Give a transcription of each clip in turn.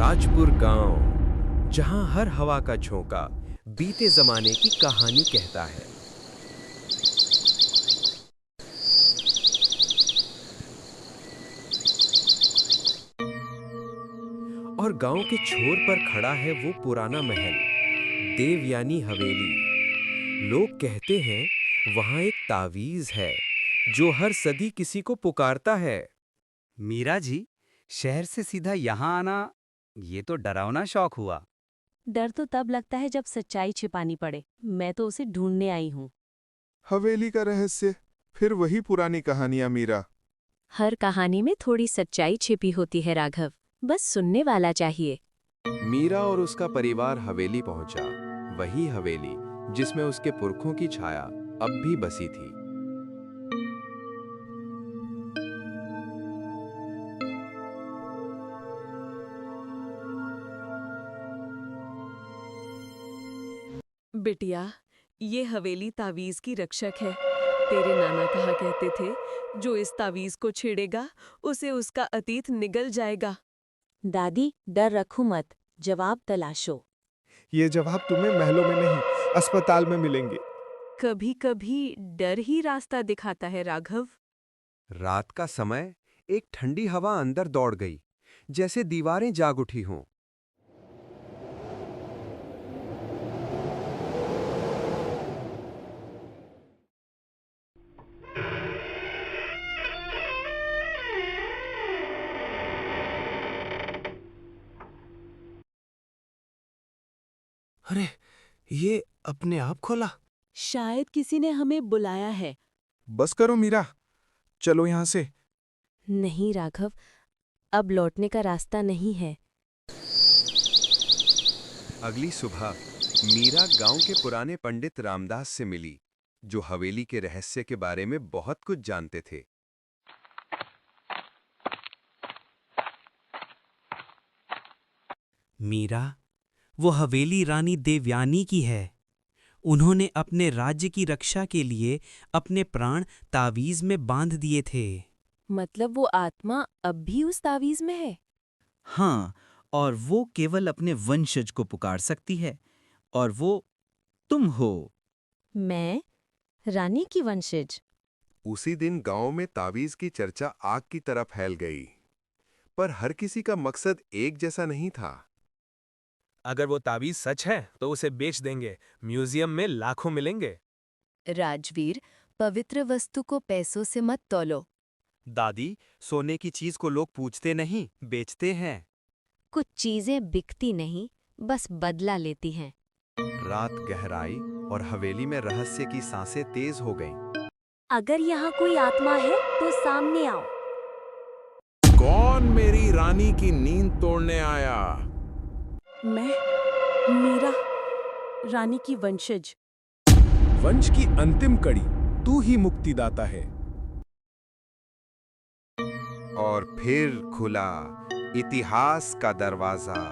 राजपुर गांव, जहां हर हवा का झोंका बीते जमाने की कहानी कहता है। और गांव के छोर पर खड़ा है वो पुराना महल, देवयानी हवेली। लोग कहते हैं वहां एक तावीज है जो हर सदी किसी को पुकारता है। मीरा जी, शहर से सीधा यहाँ आना, ये तो डरावना शौक हुआ। डर तो तब लगता है जब सच्चाई छिपानी पड़े। मैं तो उसे ढूंढने आई हूँ। हवेली का रहस्य, फिर वही पुरानी कहानियां मीरा। हर कहानी में थोड़ी सच्चाई छिपी होती है राघव, बस सुनने वाला चाहिए। मीरा और उसका परिवार हवेली पहुंचा, वही हवेली जिसमें उसके पुरखों की छाया अब भी बसी थी। बिटिया, ये हवेली तावीज की रक्षक है। तेरे नाना कहा करते थे, जो इस तावीज को छेड़ेगा उसे उसका अतीत निगल जाएगा। दादी, डर रखो मत, जवाब तलाशो। ये जवाब तुम्हें महलों में नहीं, अस्पताल में मिलेंगे। कभी कभी डर ही रास्ता दिखाता है राघव। रात का समय, एक ठंडी हवा अंदर दौड़ गई, जैसे दीवारें जाग उठी हों। अरे, ये अपने आप खोला। शायद किसी ने हमें बुलाया है। बस करो मीरा, चलो यहाँ से। नहीं राघव, अब लौटने का रास्ता नहीं है। अगली सुबह मीरा गांव के पुराने पंडित रामदास से मिली, जो हवेली के रहस्य के बारे में बहुत कुछ जानते थे। मीरा, वो हवेली रानी देवयानी की है। उन्होंने अपने राज्य की रक्षा के लिए अपने प्राण तावीज में बांध दिए थे। मतलब वो आत्मा अब भी उस तावीज में है? हाँ, और वो केवल अपने वंशज को पुकार सकती है, और वो तुम हो। मैं? रानी की वंशज? उसी दिन गांव में तावीज की चर्चा आग की तरह फैल गई, पर हर किसी का मकसद एक जैसा नहीं था। अगर वो तावीज सच है तो उसे बेच देंगे, म्यूजियम में लाखों मिलेंगे। राजवीर, पवित्र वस्तु को पैसों से मत तौलो। दादी, सोने की चीज को लोग पूछते नहीं, बेचते हैं। कुछ चीजें बिकती नहीं, बस बदला लेती हैं। रात गहराई और हवेली में रहस्य की सांसें तेज हो गईं। अगर यहाँ कोई आत्मा है तो सामने आओ। कौन मेरी रानी की नींद तोड़ने आया? मैं मीरा, रानी की वंशज। वंश की अंतिम कड़ी, तू ही मुक्तिदाता है। और फिर खुला इतिहास का दरवाजा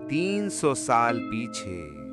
300 साल पीछे।